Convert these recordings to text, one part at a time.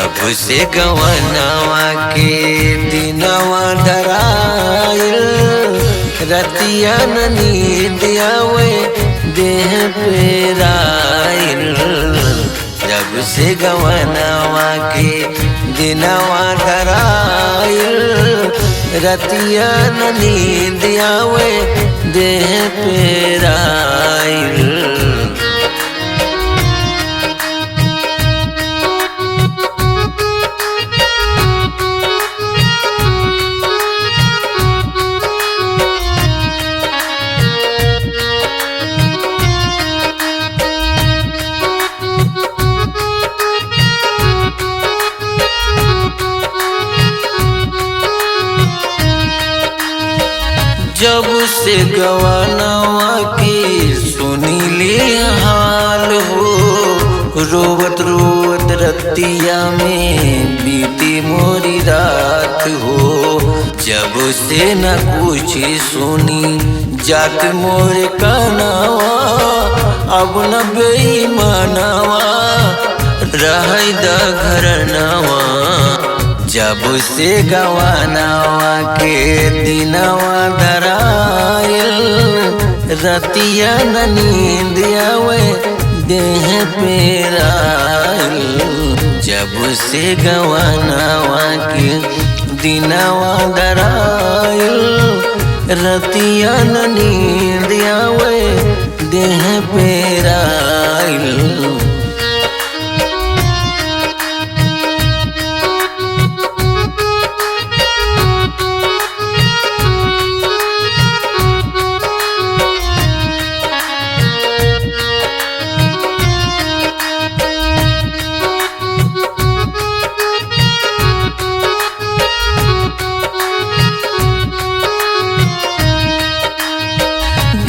जब से गवनवा के दिनवा धराइल रतिया न नींद आवे देह पे राइल। जब से गवनवा के दिनवा धराइल रतिया न नींद आवे देह पे राइल। जब से गवनवा की सुनीली हाल हो रोवत रोवत रतिया में बीती मोरी रात हो। जब से न कुछ सुनी जात मोर कनवा अब न बेईमानवा रह द घरनवा। जब से गवनवा के दिनवा धराइल रतिया न नींद आवे देह पे राइल। जब से गवनवा के दिनवा धराइल रतिया न नींद आवे देह पे राइल।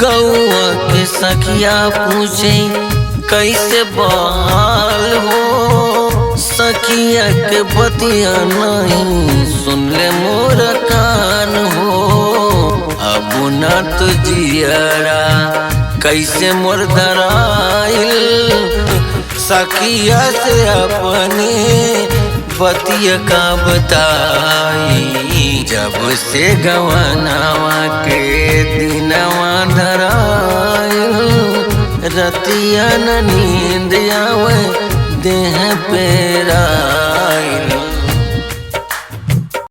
गौआ के सखिया पूछे कैसे बहाल हो। सखिया के बतिया नहीं सुन ले मोर कान हो। अब न तो जियरा कैसे मोर धराइल सखिया से अपने बतिया का बताई। जब से गवनवा के दिनवा धराइल रतिया न नींद आवे देह पे राइल।